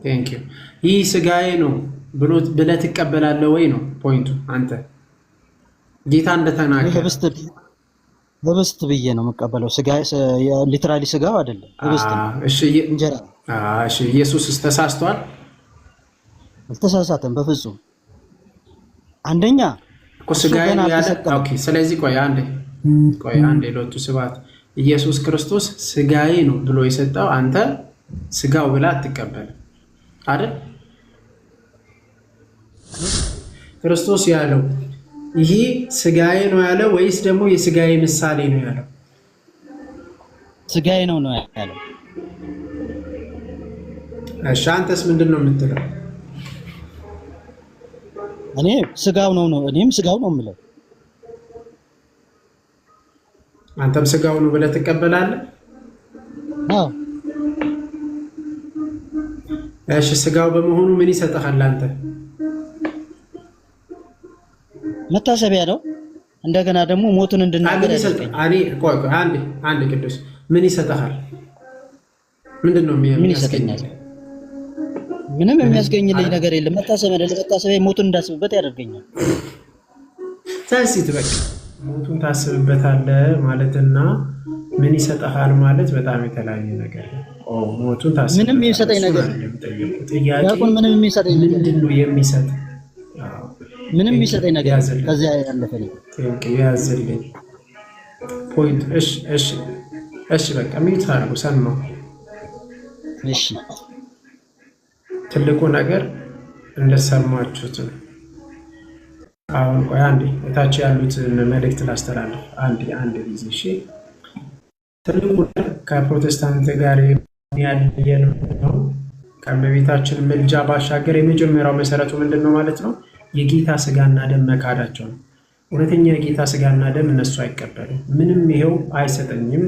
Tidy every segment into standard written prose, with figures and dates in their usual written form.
ቴንክ ዩ። ይህ ስጋዬ ነው ብለህ ትቀበላለህ ወይ ነው ፖይንቱ። አንተ ጌታ እንደተናገረ ህብስት ብዬ ነው የምቀበለው። ስጋ ሊትራሊ ስጋው አይደለም ህብስት ነው። እሺ እንጀራ። እሺ ኢየሱስ ተሳስቷል? አልተሳሳተም በፍጹም። አንደኛ እኮ ስጋዬ ነው ያለ። ኦኬ ስለዚህ ቆይ አንዴ ሎቱ ስብሐት ኢየሱስ ክርስቶስ ስጋዬ ነው ብሎ የሰጠው አንተ ስጋው ብላ አትቀበልም አይደል? ክርስቶስ ያለው ይሄ ስጋዬ ነው ያለው ወይስ ደግሞ የስጋዬ ምሳሌ ነው ያለው? ስጋዬ ነው ያለው። እሺ አንተስ ምንድን ነው የምትለው? እኔም ስጋው ነው የምለው። አንተም ስጋው ነው ብለህ ትቀበላለህ? አዎ። እሺ ስጋው በመሆኑ ምን ይሰጥሃል አንተ? መታሰቢያ ነው። እንደገና ደግሞ ሞቱን እንድናገር ያደርገኛል። አንድ ቅዱስ ምን ይሰጥሃል? ምንድን ነው የሚያስገኛል? ምንም የሚያስገኝልኝ ነገር የለም። መታሰቢያ ሞቱን እንዳስብበት ያደርገኛል። ታሲት በቃ ሞቱን ታስብበታለህ ማለትና ምን ይሰጥሃል ማለት በጣም የተለያየ ነገር ነው። ሞቱን ታስብበታለህ ምንም የሚሰጠኝ ነገር ምንም የሚሰጠኝ ነገር ምንድን ነው የሚሰጥ? ምንም የሚሰጠኝ ነገር ከዚያ ያለፈ ነው። ያዝልኝ ፖይንት። እሺ በቃ ምን ታርጉ ሰማው። እሺ ትልቁ ነገር እንደሰማችሁት ነው። አሁን ቆይ አንዴ እታች ያሉትን መልእክት ላስተላልፍ አንድ ጊዜ። እሺ ትልቁ ከፕሮቴስታንት ጋር ያለየን ነው። ከእመቤታችን ምልጃ ባሻገር የመጀመሪያው መሰረቱ ምንድን ነው ማለት ነው? የጌታ ስጋና ደም መካዳቸው ነው። እውነተኛ የጌታ ስጋና ደም እነሱ አይቀበሉም። ምንም ይሄው አይሰጠኝም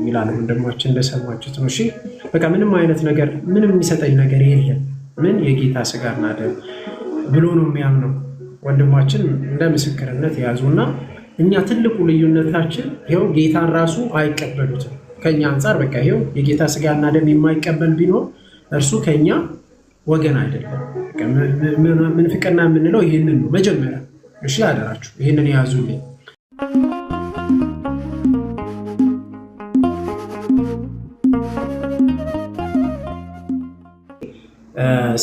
ይላል ወንድማችን እንደሰማችሁት ነው። እሺ በቃ ምንም አይነት ነገር ምንም የሚሰጠኝ ነገር የለም ምን የጌታ ስጋና ደም ብሎ ነው የሚያምነው ወንድማችን እንደ ምስክርነት ያዙና። እኛ ትልቁ ልዩነታችን ይሄው ጌታን ራሱ አይቀበሉትም ከኛ አንፃር። በቃ ይሄው የጌታ ስጋና ደም የማይቀበል ቢኖር እርሱ ከኛ ወገን አይደለም። ምን ፍቅርና የምንለው ይህንን ነው መጀመሪያ። እሺ አደራችሁ ይህንን ያዙልኝ።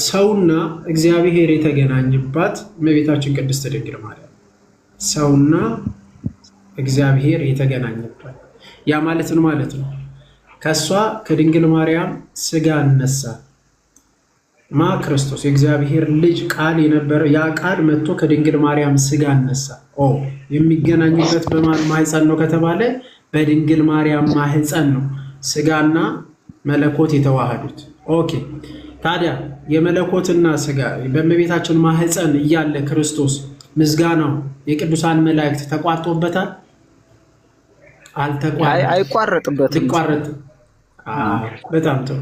ሰውና እግዚአብሔር የተገናኘባት እመቤታችን ቅድስት ድንግል ማርያም። ሰውና እግዚአብሔር የተገናኘባት ያ ማለት ምን ማለት ነው? ከሷ ከድንግል ማርያም ስጋ እነሳ ክርስቶስ የእግዚአብሔር ልጅ ቃል የነበረ ያ ቃል መጥቶ ከድንግል ማርያም ስጋ እነሳ። የሚገናኙበት በማን ማህፀን ነው ከተባለ በድንግል ማርያም ማህፀን ነው ስጋና መለኮት የተዋሃዱት። ኦኬ ታዲያ የመለኮትና ስጋ በእመቤታችን ማህፀን እያለ ክርስቶስ ምስጋናው የቅዱሳን መላእክት ተቋርጦበታል? አይቋረጥበትም። በጣም ጥሩ።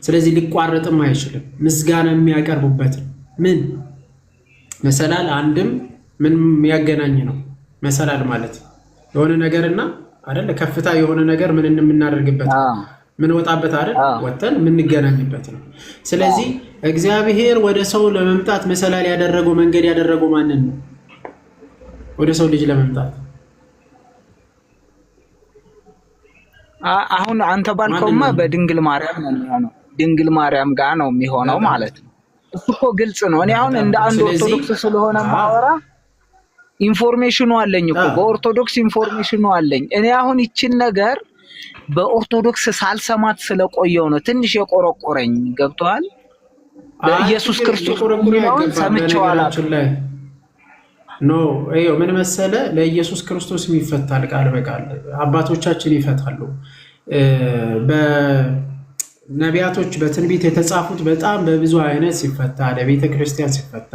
ስለዚህ ሊቋረጥም አይችልም። ምስጋና የሚያቀርቡበት ምን መሰላል አንድም ምን የሚያገናኝ ነው መሰላል ማለት የሆነ ነገርና አይደለ ከፍታ የሆነ ነገር ምን የምናደርግበት ምን ወጣበት አይደል ወተን የምንገናኝበት ነው። ስለዚህ እግዚአብሔር ወደ ሰው ለመምጣት መሰላል ያደረገው መንገድ ያደረገው ማንን ነው? ወደ ሰው ልጅ ለመምጣት አሁን አንተ ባልከውማ በድንግል ማርያም ነው የሚሆነው። ድንግል ማርያም ጋር ነው የሚሆነው ማለት ነው። እሱ እኮ ግልጽ ነው። እኔ አሁን እንደ አንድ ኦርቶዶክስ ስለሆነ ማወራ ኢንፎርሜሽኑ አለኝ እኮ በኦርቶዶክስ ኢንፎርሜሽኑ አለኝ። እኔ አሁን ይችን ነገር በኦርቶዶክስ ሳልሰማት ስለቆየው ነው ትንሽ የቆረቆረኝ። ገብቷል? በኢየሱስ ክርስቶስ ሰምቼዋለሁ። ምን መሰለ ለኢየሱስ ክርስቶስ ይፈታል ቃል በቃል አባቶቻችን ይፈታሉ። በነቢያቶች በትንቢት የተጻፉት በጣም በብዙ አይነት ሲፈታ፣ ለቤተ ክርስቲያን ሲፈታ፣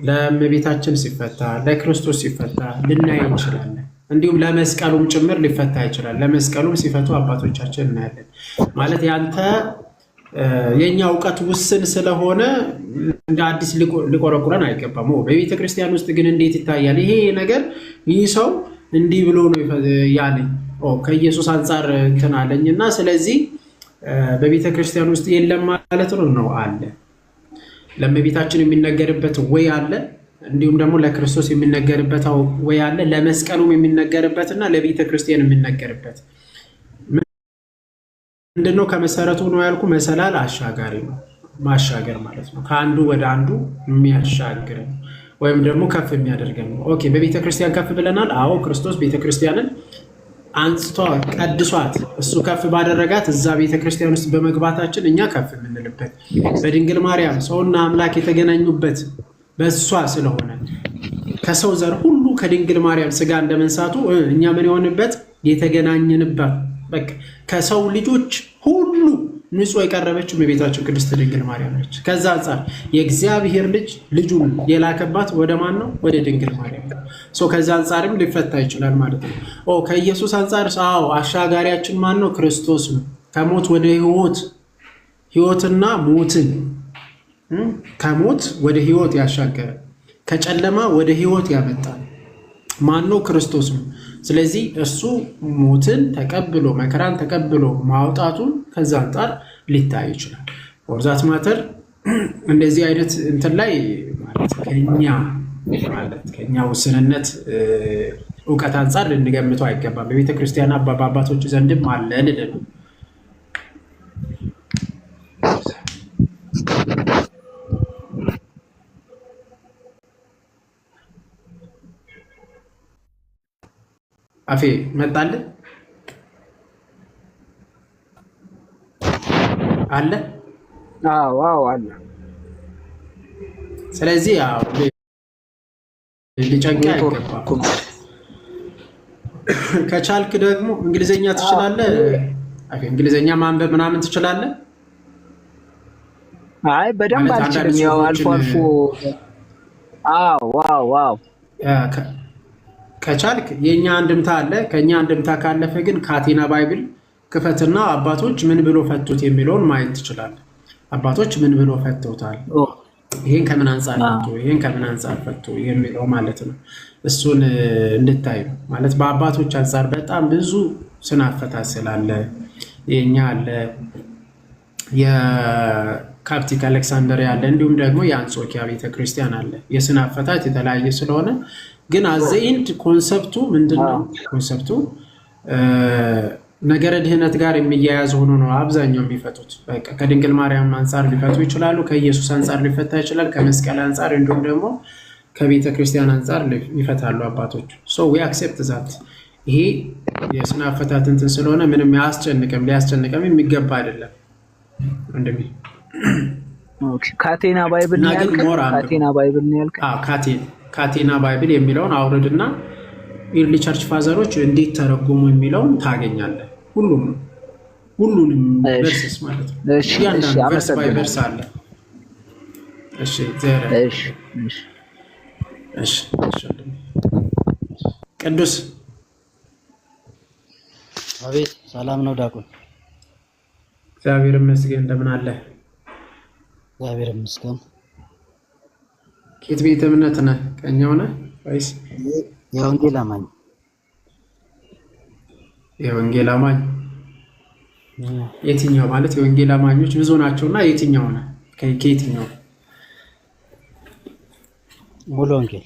ለእመቤታችን ሲፈታ፣ ለክርስቶስ ሲፈታ ልናይ እንችላለን። እንዲሁም ለመስቀሉም ጭምር ሊፈታ ይችላል። ለመስቀሉም ሲፈቱ አባቶቻችን እናያለን። ማለት ያንተ የኛ እውቀት ውስን ስለሆነ እንደ አዲስ ሊቆረቁረን አይገባም። በቤተ ክርስቲያን ውስጥ ግን እንዴት ይታያል ይሄ ነገር? ይህ ሰው እንዲህ ብሎ ነው ያለኝ ከኢየሱስ አንጻር እንትን አለኝና ስለዚህ በቤተ ክርስቲያን ውስጥ የለም ማለት ነው አለ። ለእመቤታችን የሚነገርበት ወይ አለ፣ እንዲሁም ደግሞ ለክርስቶስ የሚነገርበት ወይ አለ። ለመስቀሉም የሚነገርበትና ለቤተ ክርስቲያን የሚነገርበት ምንድነው? ከመሰረቱ ነው ያልኩ። መሰላል አሻጋሪ ነው፣ ማሻገር ማለት ነው። ከአንዱ ወደ አንዱ የሚያሻግር ወይም ደግሞ ከፍ የሚያደርገን ነው። ኦኬ፣ በቤተ ክርስቲያን ከፍ ብለናል። አዎ፣ ክርስቶስ ቤተ ክርስቲያንን አንስቷ ቀድሷት፣ እሱ ከፍ ባደረጋት እዛ ቤተ ክርስቲያን ውስጥ በመግባታችን እኛ ከፍ የምንልበት በድንግል ማርያም ሰውና አምላክ የተገናኙበት በእሷ ስለሆነ ከሰው ዘር ሁሉ ከድንግል ማርያም ስጋ እንደመንሳቱ እኛ ምን የሆንበት የተገናኘንበት በቃ ከሰው ልጆች ሁሉ ንጹሕ የቀረበችው የቤታችን ቅድስት ድንግል ማርያም ነች። ከዛ አንጻር የእግዚአብሔር ልጅ ልጁን የላከባት ወደ ማን ነው? ወደ ድንግል ማርያም ነው። ከዛ አንጻርም ሊፈታ ይችላል ማለት ነው። ከኢየሱስ አንጻር አሻጋሪያችን ማን ነው? ክርስቶስ ነው። ከሞት ወደ ሕይወት፣ ሕይወትና ሞትን ከሞት ወደ ሕይወት ያሻገረ፣ ከጨለማ ወደ ሕይወት ያመጣል ማን ነው? ክርስቶስ ነው። ስለዚህ እሱ ሞትን ተቀብሎ መከራን ተቀብሎ ማውጣቱን ከዛ አንጻር ሊታይ ይችላል። ወርዛት ማተር እንደዚህ አይነት እንትን ላይ ማለት ከኛ ውስንነት እውቀት አንጻር ልንገምተው አይገባም። በቤተ ክርስቲያን በአባቶች ዘንድም አለ ልል ነው። አፌ መጣልህ አለ። አዎ አለ። ስለዚህ ሊጨንቅ አይገባም። ከቻልክ ደግሞ እንግሊዘኛ ትችላለህ። አፌ እንግሊዘኛ ማንበብ ምናምን ትችላለህ? አይ በደንብ አልችልም። ያው አልፎ አልፎ። ዋው ከቻልክ የኛ አንድምታ አለ። ከኛ አንድምታ ካለፈ ግን ካቴና ባይብል ክፈትና አባቶች ምን ብሎ ፈቱት የሚለውን ማየት ትችላለህ። አባቶች ምን ብሎ ፈተውታል፣ ይሄን ከምን አንጻር ፈቱ፣ ይሄን ከምን አንጻር ፈቱ የሚለው ማለት ነው። እሱን እንድታይ ማለት በአባቶች አንጻር በጣም ብዙ ስነ አፈታት ስላለ የኛ አለ፣ የካፕቲክ አሌክሳንደሪያ አለ፣ እንዲሁም ደግሞ የአንጾኪያ ቤተክርስቲያን አለ። የስነ አፈታት የተለያየ ስለሆነ ግን አዘኢንድ ኮንሰፕቱ ምንድነው? ኮንሰፕቱ ነገረ ድህነት ጋር የሚያያዝ ሆኖ ነው አብዛኛው የሚፈቱት። በቃ ከድንግል ማርያም አንጻር ሊፈቱ ይችላሉ፣ ከኢየሱስ አንጻር ሊፈታ ይችላል፣ ከመስቀል አንጻር እንዲሁም ደግሞ ከቤተ ክርስቲያን አንጻር ይፈታሉ አባቶች። ዊ አክሴፕት ዛት። ይሄ የስነ አፈታት እንትን ስለሆነ ምንም ሊያስጨንቅም የሚገባ አይደለም። እንደሚ ካቴና ባይብል ነው ያልከው? ካቴና ባይብል የሚለውን አውርድና ኢርሊ ቸርች ፋዘሮች እንዴት ተረጎሙ የሚለውን ታገኛለህ። ሁሉንም ቨርስስ ማለት ነው። እያንዳንዱ ቨርስ ባይ ቨርስ አለ። እሺ ቅዱስ አቤት። ሰላም ነው ዲያቆን? እግዚአብሔር ይመስገን። እንደምን አለ? እግዚአብሔር ይመስገን። ከየት ቤተ እምነት ነህ? ቀኛው ነህ ወይስ የወንጌል አማኝ? የወንጌል አማኝ የትኛው? ማለት የወንጌል አማኞች ብዙ ናቸውና የትኛው ነህ? ከየትኛው? ሙሉ ወንጌል።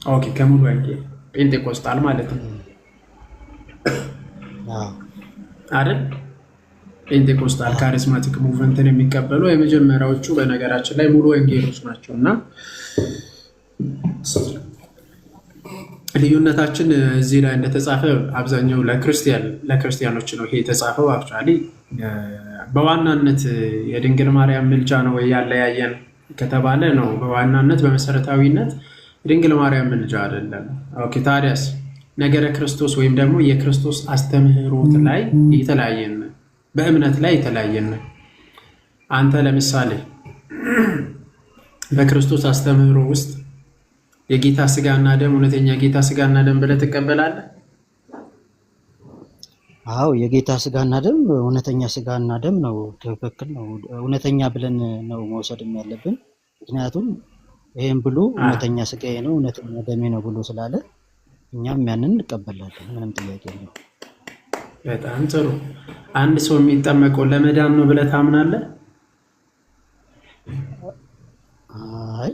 ኦኬ፣ ከሙሉ ወንጌል ጴንጤቆስጣል ማለት ነው አይደል? ፔንቴኮስታል ካሪስማቲክ ሙቭመንትን የሚቀበሉ የመጀመሪያዎቹ በነገራችን ላይ ሙሉ ወንጌሎች ናቸው። እና ልዩነታችን እዚህ ላይ እንደተጻፈ አብዛኛው ለክርስቲያኖች ነው ይሄ የተጻፈው። አክቹዋሊ በዋናነት የድንግል ማርያም ምልጃ ነው ወይ ያለያየን ከተባለ ነው በዋናነት በመሰረታዊነት ድንግል ማርያም ምልጃ አይደለም። ኦኬ፣ ታዲያስ ነገረ ክርስቶስ ወይም ደግሞ የክርስቶስ አስተምህሮት ላይ የተለያየን፣ በእምነት ላይ የተለያየን። አንተ ለምሳሌ በክርስቶስ አስተምህሮ ውስጥ የጌታ ስጋና ደም እውነተኛ ጌታ ስጋና ደም ብለህ ትቀበላለህ? አዎ፣ የጌታ ስጋና ደም እውነተኛ ስጋና ደም ነው። ትክክል ነው። እውነተኛ ብለን ነው መውሰድም ያለብን። ምክንያቱም ይሄን ብሎ እውነተኛ ስጋዬ ነው እውነተኛ ደሜ ነው ብሎ ስላለ እኛም ያንን እንቀበላለን። ምንም ጥያቄ የለውም። በጣም ጥሩ። አንድ ሰው የሚጠመቀው ለመዳን ነው ብለህ ታምናለህ? አይ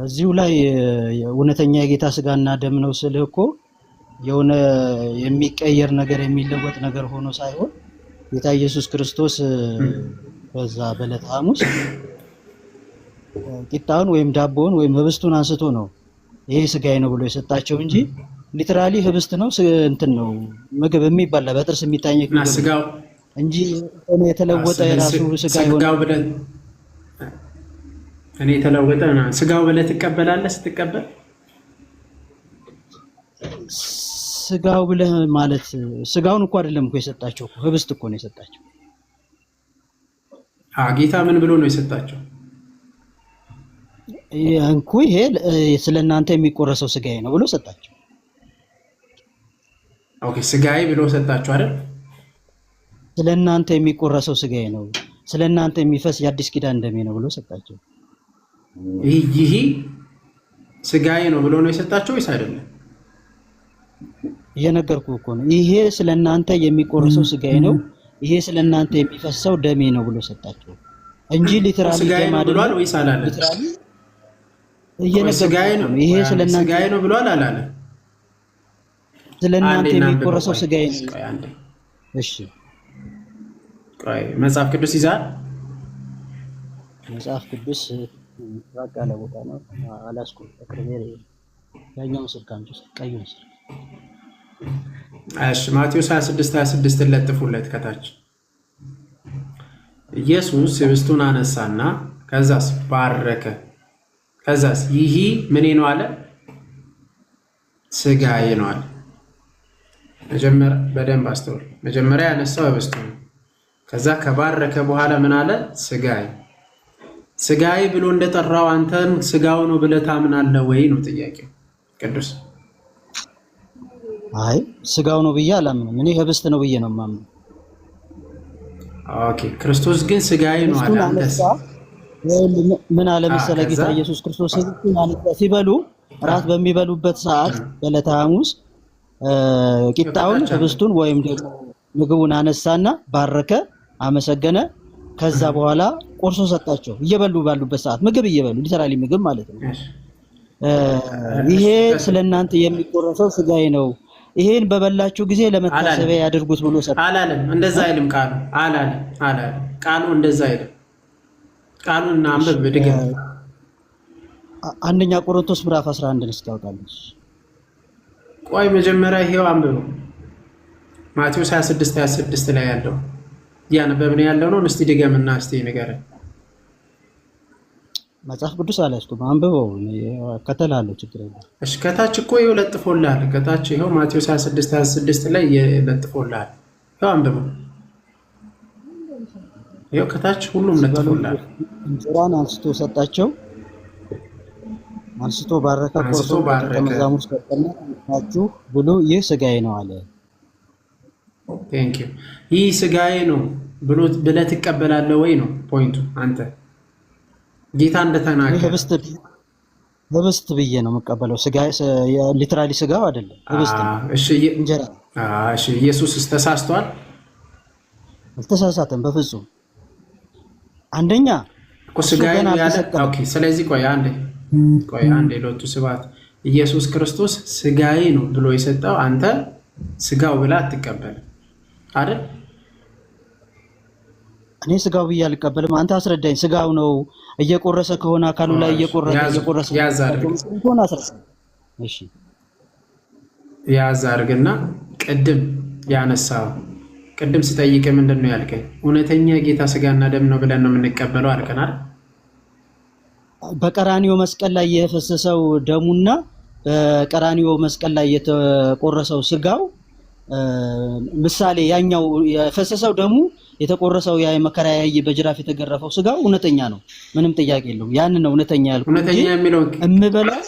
እዚሁ ላይ እውነተኛ የጌታ ስጋና ደም ነው ስልህ እኮ የሆነ የሚቀየር ነገር የሚለወጥ ነገር ሆኖ ሳይሆን ጌታ ኢየሱስ ክርስቶስ በዛ በዕለተ ሐሙስ ቂጣውን ወይም ዳቦውን ወይም ህብስቱን አንስቶ ነው ይሄ ስጋዬ ነው ብሎ የሰጣቸው እንጂ ሊትራሊ ህብስት ነው እንትን ነው ምግብ የሚባል በጥርስ የሚታኘክ እና ስጋው እንጂ የተለወጠ የራሱ ስጋው ብለህ እኔ የተለወጠ ነው ስጋው ብለህ ትቀበላለህ። ስትቀበል ስጋው ብለህ ማለት ስጋውን እኮ አይደለም እኮ የሰጣቸው እኮ ህብስት እኮ ነው የሰጣቸው። ጌታ ምን ብሎ ነው የሰጣቸው? እንኩ ይሄ ስለናንተ የሚቆረሰው ስጋዬ ነው ብሎ ሰጣቸው። ኦኬ ስጋዬ ብሎ ሰጣቸው አይደል? ስለናንተ የሚቆረሰው ስጋዬ ነው፣ ስለናንተ የሚፈስ የአዲስ ኪዳን ደሜ ነው ብሎ ሰጣቸው። ይሄ ስጋዬ ነው ብሎ ነው የሰጣቸው ወይስ አይደለም? እየነገርኩህ እኮ ነው። ይሄ ስለናንተ የሚቆረሰው ስጋዬ ነው፣ ይሄ ስለናንተ የሚፈሰው ደሜ ነው ብሎ ሰጣቸው እንጂ ሊትራሊ ስጋዬ ነው ብሏል ወይስ አላለም? ሊትራሊ ስጋዬ ነው ይሄ ስለናንተ ስጋዬ ነው ብሏል አላለም? ስለናንተ የሚቆረሰው ስጋዬ ነው። እሺ ቆይ መጽሐፍ ቅዱስ ይዛል? መጽሐፍ ቅዱስ ባቃለ ቦታ ነው አላስኩም። ተከረበረ ያኛው ስልክ አንቺ ቀዩ ስልክ እሺ ማቴዎስ 26:26 ለጥፉለት ከታች ኢየሱስ ህብስቱን አነሳና ከዛስ ባረከ። ከዛስ ይህ ምን ነው አለ? ስጋዬ ነው አለ። መጀመሪያ በደንብ አስተውል። መጀመሪያ ያነሳው ህብስቱን ከዛ ከባረከ በኋላ ምን አለ? ስጋዬ ብሎ እንደጠራው አንተም ስጋው ነው ብለህ ታምናለህ ወይ ነው ጥያቄው። ቅዱስ አይ ስጋው ነው ብዬ አላምንም። እኔ ህብስት ነው ብዬ ነው የማምነው። ኦኬ ክርስቶስ ግን ስጋዬ ነው አለ። አንተስ ምን አለ መሰለህ ጌታ ኢየሱስ ክርስቶስ ሲበሉ ራት በሚበሉበት ሰዓት በዕለተ ሐሙስ ቂጣውን ህብስቱን ወይም ደግሞ ምግቡን አነሳና ባረከ፣ አመሰገነ። ከዛ በኋላ ቆርሶ ሰጣቸው። እየበሉ ባሉበት ሰዓት ምግብ እየበሉ ሊተራሊ ምግብ ማለት ነው። ይሄ ስለናንተ የሚቆረሰው ስጋዬ ነው፣ ይሄን በበላችሁ ጊዜ ለመታሰቢያ ያድርጉት ብሎ ሰጣ። አላለም። እንደዛ አይልም ቃሉ። አላለም ቃሉ እንደዛ አይልም። ቃሉን አንብብ ድገም። አንደኛ ቆሮንቶስ ምዕራፍ 11 እስኪያውቃለች። ቆይ መጀመሪያ ይሄው አንብብ። ማቴዎስ 26:26 ላይ ያለው ያነበብን ያለው ነው። እስቲ ድገምና እስቲ ንገረን። መጽሐፍ ቅዱስ አላስኩም፣ አንብበው ከተላለሁ ችግር የለም። እሺ ከታች እኮ ይኸው ለጥፎልሃል። ከታች ይኸው ማቴዎስ 26:26 ላይ ለጥፎልሃል። ይኸው አንብበው። ይኸው ከታች ሁሉም ለጥፎልሃል። እንጀራን አንስቶ ሰጣቸው፣ አንስቶ ባረከ፣ ቆርሶ ለመዛሙርቱ ሰጠና ታችሁ ብሎ ይህ ስጋዬ ነው አለ። ቴንክ ዩ። ይህ ስጋዬ ነው ብሎ ብለህ ትቀበላለህ ወይ ነው ፖይንቱ። አንተ ጌታ እንደተናገረ ህብስት ብዬ ነው የምቀበለው። ስጋ ሊትራሊ ስጋው አይደለም ህብስት ነው። እሺ እንጀራ። እሺ ኢየሱስ ተሳስቷል? አልተሳሳተም በፍጹም። አንደኛ እኮ ስጋዬ ነው ያለ። ኦኬ ስለዚህ ቆይ አንዴ ሎቱ ስብሐት ኢየሱስ ክርስቶስ ስጋዬ ነው ብሎ የሰጠው አንተ ስጋው ብላ አትቀበልም አይደል? እኔ ስጋው ብዬ አልቀበልም። አንተ አስረዳኝ። ስጋው ነው እየቆረሰ ከሆነ አካሉ ላይ እየቆረሰ ያዛርግ። እሺ ያዛርግና ቅድም ስጠይቅ ምንድን ነው ያልከኝ? እውነተኛ ጌታ ስጋና ደም ነው ብለን ነው የምንቀበለው አልከን አይደል? በቀራኒዮ መስቀል ላይ የፈሰሰው ደሙና በቀራኒዮ መስቀል ላይ የተቆረሰው ስጋው ምሳሌ፣ ያኛው የፈሰሰው ደሙ የተቆረሰው ያ መከራ ያየ በጅራፍ የተገረፈው ስጋው እውነተኛ ነው፣ ምንም ጥያቄ የለውም። ያን ነው እውነተኛ ያልኩት። እውነተኛ የሚለው እምበላው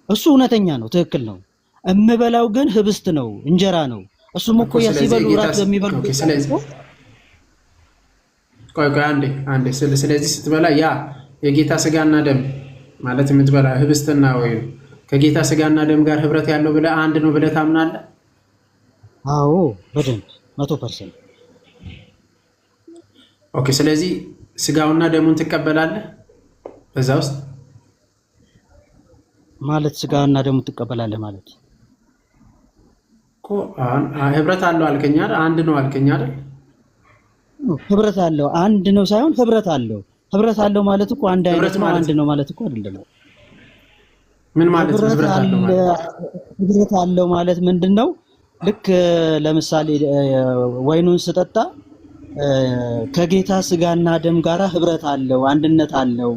እሱ እውነተኛ ነው፣ ትክክል ነው። እምበላው ግን ህብስት ነው፣ እንጀራ ነው። እሱም እኮ ሲበሉ ራት በሚበሉ ቆይ አንዴ ስለዚህ ስትበላ ያ የጌታ ስጋና ደም ማለት የምትበላ ህብስትና ወይ ከጌታ ስጋና ደም ጋር ህብረት ያለው ብለህ አንድ ነው ብለህ ታምናለህ? አዎ በደንብ 100%። ኦኬ ስለዚህ ስጋውና ደሙን ትቀበላለህ? በዛ ውስጥ ማለት ስጋና ደሙ ትቀበላለህ ማለት እኮ ህብረት አለው አልከኝ አይደል? አንድ ነው አልከኝ አይደል? ህብረት አለው አንድ ነው ሳይሆን ህብረት አለው። ህብረት አለው ማለት እኮ አንድ አይነት ነው አንድ ነው ማለት እኮ አይደለም። ምን ማለት ነው ህብረት አለው ማለት? ህብረት አለው ማለት ምንድነው? ልክ ለምሳሌ ወይኑን ስጠጣ ከጌታ ስጋና ደም ጋራ ህብረት አለው፣ አንድነት አለው።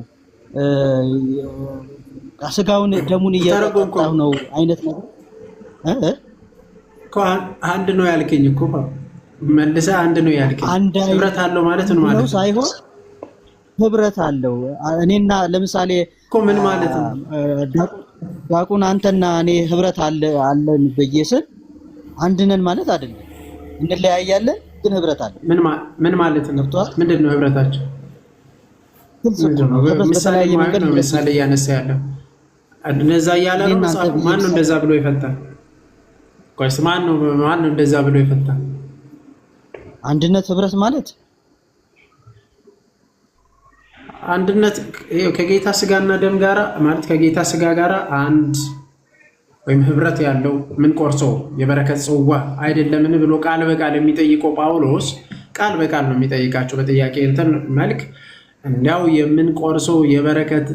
ስጋውን ደሙን እየጠጣሁ ነው አይነት ነገር እኮ አንድ ነው ያልከኝ እኮ መልሰህ አንድ ነው ያልከኝ። ህብረት አለው ማለት ነው ማለት ነው ሳይሆን ህብረት አለው። እኔና ለምሳሌ እኮ ምን ማለት ነው? ዳቁን አንተና እኔ ህብረት አለን በየስል አንድ ነን ማለት አይደለም። እንለያያለን ግን ህብረት አለ። ምን ማለት ነው? ምንድን ነው ህብረታቸው? ምሳሌ እያነሳ ያለው እነዛ እያለ ነው። ማን ነው እንደዛ ብሎ ይፈታል? ቆይስ ማን ነው እንደዛ ብሎ ይፈታል? አንድነት ህብረት ማለት አንድነት ከጌታ ስጋና ደም ጋራ ማለት ከጌታ ስጋ ጋራ አንድ ወይም ህብረት ያለው ምን ቆርሶ የበረከት ጽዋ አይደለምን ብሎ ቃል በቃል የሚጠይቀው ጳውሎስ ቃል በቃል ነው የሚጠይቃቸው በጥያቄ እንትን መልክ እንዲያው የምንቆርሶ የበረከት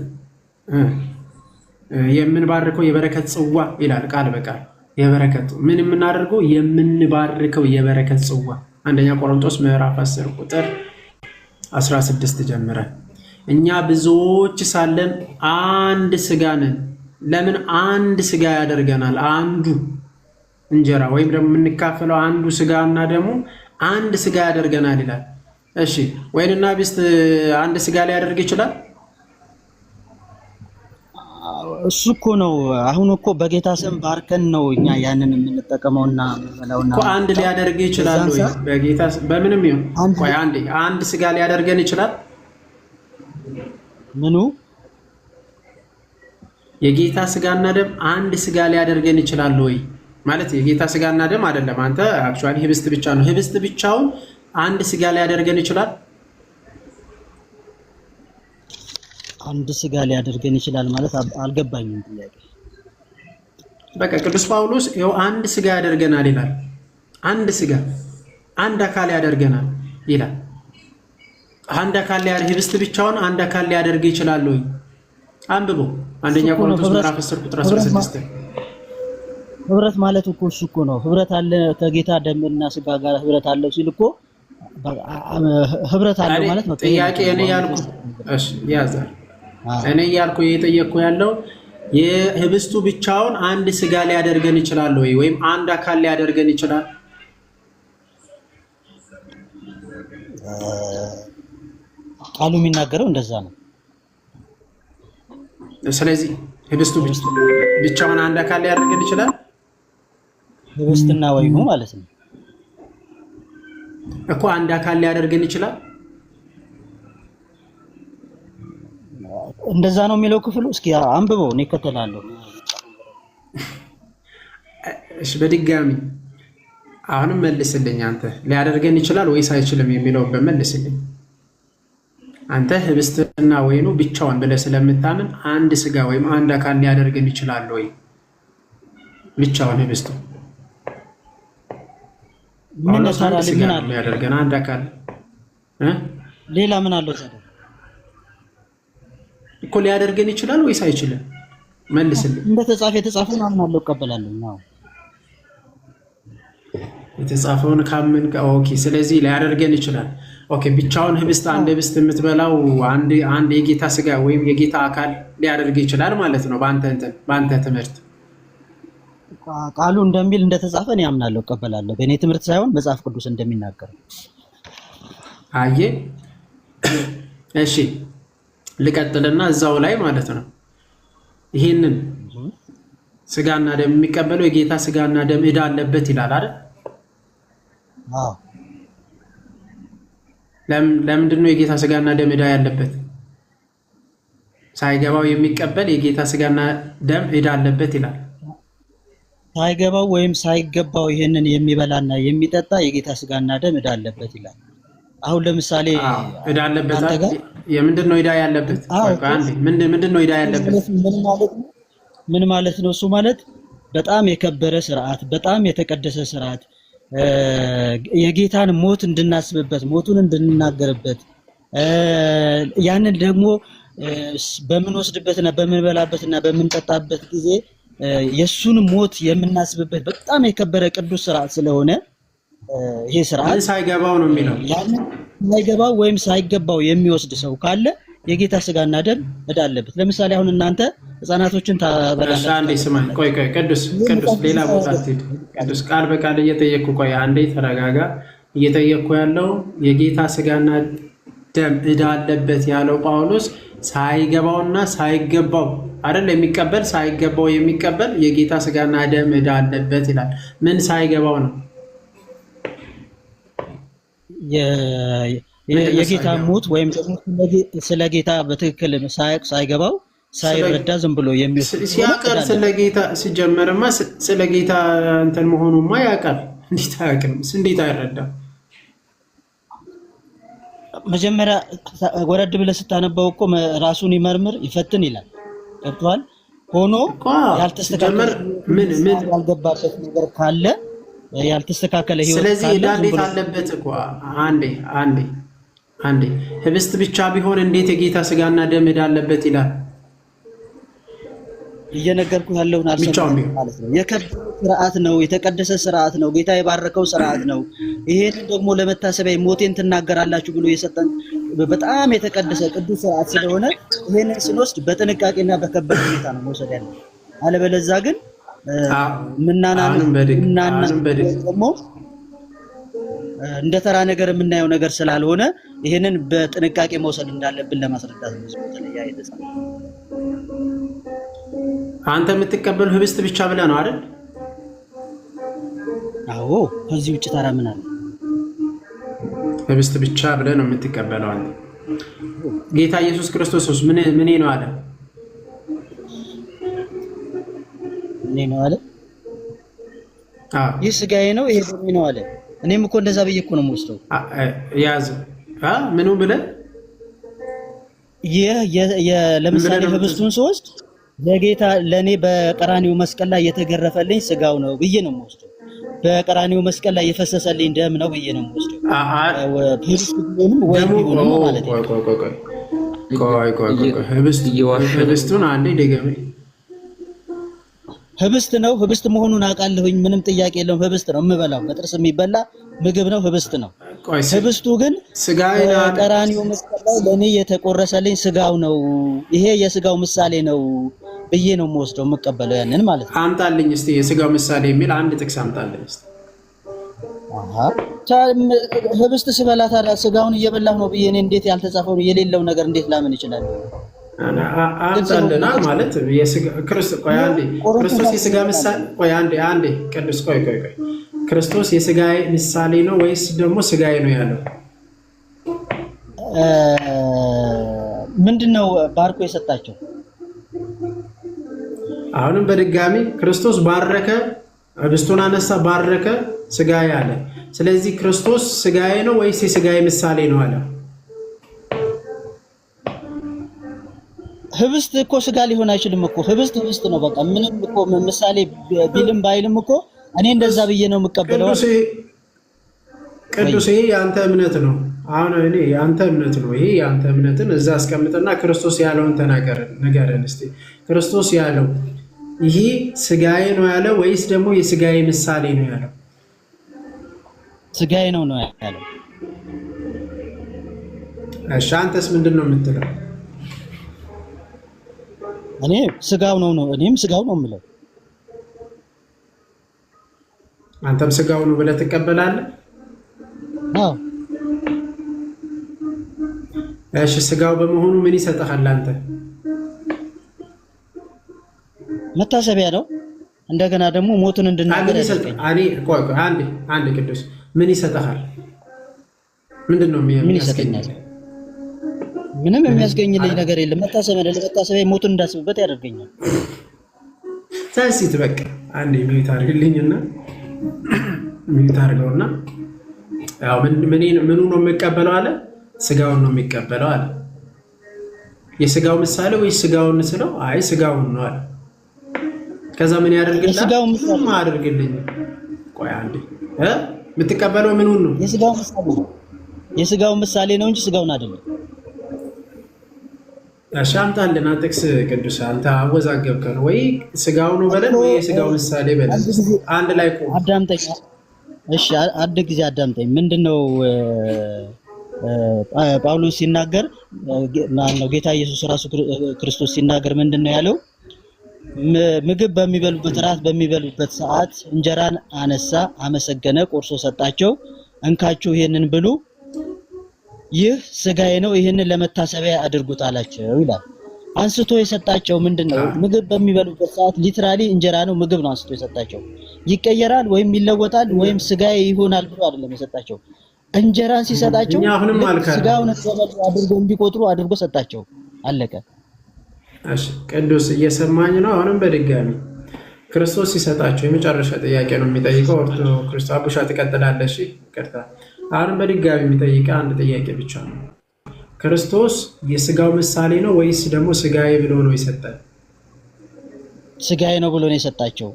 የምንባርከው የበረከት ጽዋ ይላል ቃል በቃል የበረከት ምን የምናደርገው የምንባርከው የበረከት ጽዋ አንደኛ ቆሮንቶስ ምዕራፍ 10 ቁጥር 16 ጀምረን እኛ ብዙዎች ሳለን አንድ ስጋ ነን። ለምን አንድ ስጋ ያደርገናል? አንዱ እንጀራ ወይም ደግሞ የምንካፈለው አንዱ ስጋና ደግሞ አንድ ስጋ ያደርገናል ይላል። እሺ ወይንና ሚስት አንድ ስጋ ሊያደርግ ይችላል? እሱ እኮ ነው። አሁን እኮ በጌታ ስም ባርከን ነው እኛ ያንን የምንጠቀመውና የምንበላውና እኮ አንድ ሊያደርግ ይችላል ወይ? በጌታ በምንም ይሁን ቆይ አንድ ስጋ ሊያደርገን ይችላል? ምኑ የጌታ ስጋና ደም አንድ ስጋ ሊያደርገን ይችላል ወይ? ማለት የጌታ ስጋና ደም አይደለም። አንተ አክቹአሊ ህብስት ብቻ ነው። ህብስት ብቻውን አንድ ስጋ ሊያደርገን ይችላል? አንድ ስጋ ሊያደርገን ይችላል ማለት አልገባኝም ጥያቄ። በቃ ቅዱስ ጳውሎስ ይኸው አንድ ስጋ ያደርገናል ይላል። አንድ ስጋ አንድ አካል ያደርገናል ይላል። አንድ አካል ህብስት ብቻውን አንድ አካል ሊያደርግ ይችላል ወይ? አንብቦ አንደኛ ቆሮንቶስ ምዕራፍ 10 ቁጥር 16 ህብረት ማለት እኮ እሱ እኮ ነው። ህብረት አለ ከጌታ ደምና ስጋ ጋር ህብረት አለው ሲል እኮ ህብረት አለው ማለት ነው። ጥያቄ እኔ ያልኩ እሺ ያዛል እኔ ያልኩ እየጠየቅኩ ያለው የህብስቱ ብቻውን አንድ ስጋ ሊያደርገን ይችላል ወይ ወይም አንድ አካል ሊያደርገን ይችላል? ቃሉ የሚናገረው እንደዛ ነው። ስለዚህ ህብስቱ ብቻውን አንድ አካል ሊያደርገን ይችላል? ህብስትና ወይኑ ማለት ነው እኮ አንድ አካል ሊያደርገን ይችላል? እንደዛ ነው የሚለው ክፍሉ። እስኪ አንብበው እኔ እከተላለሁ። እሺ በድጋሚ አሁንም መልስልኝ። አንተ ሊያደርገን ይችላል ወይስ አይችልም የሚለውን በመልስልኝ። አንተ ህብስትና ወይኑ ብቻውን ብለህ ስለምታምን አንድ ስጋ ወይም አንድ አካል ሊያደርገን ይችላል ወይ? ብቻውን ህብስቱ ምን ያደርገን አንድ አካል ሌላ ምን አለው ታዲያ? እኮ ሊያደርገን ይችላል ወይስ አይችልም? መልስልኝ። የተጻፈውን አምናለሁ እቀበላለሁ ነው የተጻፈውን ካምን ኦኬ። ስለዚህ ሊያደርገን ይችላል። ኦኬ ብቻውን ህብስት አንድ ህብስት የምትበላው አንድ የጌታ ስጋ ወይም የጌታ አካል ሊያደርግ ይችላል ማለት ነው በአንተ ትምህርት። ቃሉ እንደሚል እንደተጻፈ እኔ አምናለሁ እቀበላለሁ። በእኔ ትምህርት ሳይሆን መጽሐፍ ቅዱስ እንደሚናገር። አየ እሺ ልቀጥልና እዛው ላይ ማለት ነው ይሄንን ስጋና ደም የሚቀበለው የጌታ ስጋና ደም ዕዳ አለበት ይላል አይደል? አዎ። ለምንድን ነው የጌታ ስጋና ደም ዕዳ ያለበት? ሳይገባው የሚቀበል የጌታ ስጋና ደም ዕዳ አለበት ይላል። ሳይገባው ወይም ሳይገባው ይሄንን የሚበላና የሚጠጣ የጌታ ስጋና ደም ዕዳ አለበት ይላል። አሁን ለምሳሌ ዕዳ አለበት የምንድን ነው ዕዳ ያለበት? አንዴ ምንድን ነው ዕዳ ያለበት? ምን ማለት ነው? እሱ ማለት በጣም የከበረ ስርዓት፣ በጣም የተቀደሰ ስርዓት፣ የጌታን ሞት እንድናስብበት፣ ሞቱን እንድንናገርበት፣ ያንን ደግሞ በምንወስድበትና በምንበላበትና በምንጠጣበት ጊዜ የሱን ሞት የምናስብበት በጣም የከበረ ቅዱስ ስርዓት ስለሆነ ይሄ ስርዓት ሳይገባው ነው የሚለው። ያንን ሳይገባው ወይም ሳይገባው የሚወስድ ሰው ካለ የጌታ ስጋና ደም ዕዳ አለበት። ለምሳሌ አሁን እናንተ ህፃናቶችን ታበላላችሁ። አንዴ ስማኝ፣ ቆይ ቅዱስ ሌላ ቦታ ስትሄድ ቅዱስ ቃል በቃል እየጠየቅኩ ቆይ አንዴ ተረጋጋ። እየጠየቅኩ ያለው የጌታ ስጋና ደም ዕዳ አለበት ያለው ጳውሎስ ሳይገባውና ሳይገባው አይደል የሚቀበል፣ ሳይገባው የሚቀበል የጌታ ስጋና ደም ዕዳ አለበት ይላል። ምን ሳይገባው ነው? የጌታ ሞት ወይም ደግሞ ስለ ጌታ በትክክል ሳይገባው ሳይረዳ ዝም ብሎ ሲያቀር ስለ ጌታ ሲጀመርማ ስለ ጌታ እንትን መሆኑማ ያውቃል። እንዴት አያውቅም? እንዴት አይረዳም? መጀመሪያ ወረድ ብለህ ስታነበው እኮ ራሱን ይመርምር ይፈትን ይላል። ገብቶሃል? ሆኖ ያልተስተካከለ ያልገባበት ነገር ካለ ያልተስተካከለ ህይወት ካለ ስለዚህ ዕዳ እንዴት አለበት እኮ አንዴ ህብስት ብቻ ቢሆን እንዴት የጌታ ስጋና ደም ዕዳ አለበት ይላል? እየነገርኩ ያለውን አልሰማም ማለት ነው። የከበረ ስርዓት ነው፣ የተቀደሰ ስርዓት ነው፣ ጌታ የባረከው ስርዓት ነው። ይሄን ደግሞ ለመታሰቢያ ሞቴን ትናገራላችሁ ብሎ የሰጠን በጣም የተቀደሰ ቅዱስ ስርዓት ስለሆነ ይሄንን ስንወስድ በጥንቃቄና በከበረ ሁኔታ ነው መውሰድ ያለው። አለበለዚያ ግን ደግሞ እንደ ተራ ነገር የምናየው ነገር ስላልሆነ ይሄንን በጥንቃቄ መውሰድ እንዳለብን ለማስረዳት ነው። ስለዚህ አይደለም አንተ የምትቀበሉ ህብስት ብቻ ብለህ ነው አይደል? አዎ፣ ከዚህ ውጭ ታራ ምን አለ? ህብስት ብቻ ብለህ ነው የምትቀበለው አንተ። ጌታ ኢየሱስ ክርስቶስ ምን ነው አለ? ምን ነው አለ? ይህ ስጋዬ ነው ይሄ ደሜ ነው አለ። እኔም እኮ እንደዛ ብዬ እኮ ነው የምወስደው። ያዝ ምኑ ብለህ ለምሳሌ ህብስቱን ስወስድ ለጌታ ለኔ በቀራኒው መስቀል ላይ የተገረፈልኝ ስጋው ነው ብዬ ነው የምወስደው። በቀራኒው መስቀል ላይ የፈሰሰልኝ ደም ነው ብዬ ነው የምወስደው። ህብስቱን አንዴ ደገመ። ህብስት ነው፣ ህብስት መሆኑን አውቃለሁኝ። ምንም ጥያቄ የለውም። ህብስት ነው የምበላው፣ በጥርስ የሚበላ ምግብ ነው፣ ህብስት ነው። ህብስቱ ግን ቀራኒው መስቀል ላይ ለኔ የተቆረሰልኝ ስጋው ነው፣ ይሄ የስጋው ምሳሌ ነው ብዬ ነው የምወስደው፣ የምቀበለው ያንን ማለት ነው። አምጣልኝ እስቲ የስጋው ምሳሌ የሚል አንድ ጥቅስ አምጣልኝ እስቲ። ህብስት ስበላ ታዲያ ስጋውን እየበላሁ ነው ብዬ እኔ እንዴት ያልተጻፈው የሌለው ነገር እንዴት ላምን ይችላል? አምጣልና ማለት ክርስቶስ የስጋ ምሳሌ አንዴ ቅዱስ ቆይ ክርስቶስ የስጋ ምሳሌ ነው ወይስ ደግሞ ስጋዬ ነው ያለው? ምንድነው ባርኮ የሰጣቸው? አሁንም በድጋሚ ክርስቶስ ባረከ፣ ህብስቱን አነሳ፣ ባረከ፣ ስጋዬ አለ። ስለዚህ ክርስቶስ ስጋዬ ነው ወይስ የስጋዬ ምሳሌ ነው አለ? ህብስት እኮ ስጋ ሊሆን አይችልም እኮ። ህብስት ነው በቃ። ምንም እኮ ምሳሌ ቢልም ባይልም እኮ እኔ እንደዛ ብዬ ነው የምቀበለው። ቅዱስ ይሄ የአንተ እምነት ነው። አሁን እኔ የአንተ እምነት ነው። ይሄ የአንተ እምነትን እዛ አስቀምጥና ክርስቶስ ያለውን ንገረን እስቲ። ክርስቶስ ያለው ይሄ ስጋዬ ነው ያለው ወይስ ደግሞ የስጋዬ ምሳሌ ነው ያለው? ስጋዬ ነው ያለው። እሺ አንተስ ምንድን ነው የምትለው? እኔም ስጋው ነው የምለው። አንተም ስጋው ነው ብለህ ትቀበላለህ? አዎ። እሺ ስጋው በመሆኑ ምን ይሰጥሃል አንተ? መታሰቢያ ነው። እንደገና ደግሞ ሞቱን እንድናገር ያደርገኛል። አንዴ ቅዱስ ምን ይሰጥሃል? ምንድን ነው ምን ይሰጠኛል? ምንም የሚያስገኝልኝ ነገር የለም። መታሰቢያ ሞቱን እንዳስብበት ያደርገኛል። ታሲት በቃ አንዴ ሚዩት አድርግልኝና ሚዩት አድርገውና ያው ምኑ ነው የሚቀበለው አለ? ስጋውን ነው የሚቀበለው አለ። የስጋው ምሳሌ ወይስ ስጋውን ስለው አይ ስጋውን ነው አለ። ከዛ ምን ያደርግልኝ? የስጋው ምሳሌ አድርግልኝ። ቆይ አንዴ የምትቀበለው ምኑን ነው? የስጋው ምሳሌ ነው እንጂ ስጋውን አይደለም። አሻምታልና ጥቅስ ቅዱስ አንተ አወዛገብከን ወይ ስጋው ነው በለን ወይ የስጋው ምሳሌ በለን። አንድ ላይ ቆም አዳምጠኝ። እሺ አንድ ጊዜ አዳምጠኝ። ምንድነው ጳውሎስ ሲናገር ማነው ጌታ ኢየሱስ ራሱ ክርስቶስ ሲናገር ምንድነው ያለው? ምግብ በሚበሉበት ራት በሚበሉበት ሰዓት እንጀራን አነሳ፣ አመሰገነ፣ ቆርሶ ሰጣቸው። እንካችሁ ይሄንን ብሉ፣ ይህ ስጋዬ ነው፣ ይሄንን ለመታሰቢያ አድርጉት አላቸው ይላል። አንስቶ የሰጣቸው ምንድነው? ምግብ በሚበሉበት ሰዓት ሊትራሊ እንጀራ ነው ምግብ ነው አንስቶ የሰጣቸው። ይቀየራል ወይም ይለወጣል ወይም ስጋዬ ይሆናል ብሎ አይደለም የሰጣቸው። እንጀራን ሲሰጣቸው ስጋውን አድርጎ እንዲቆጥሩ አድርጎ ሰጣቸው። አለቀ። እሺ ቅዱስ እየሰማኝ ነው? አሁንም በድጋሚ ክርስቶስ ሲሰጣቸው የመጨረሻ ጥያቄ ነው የሚጠይቀው። ክርስቶስ አቡሻ ትቀጥላለሽ? ይቅርታ። አሁንም በድጋሚ የሚጠይቀው አንድ ጥያቄ ብቻ ነው። ክርስቶስ የስጋው ምሳሌ ነው ወይስ ደግሞ ስጋዬ ብሎ ነው የሰጠን? ስጋዬ ነው ብሎ ነው የሰጣቸው።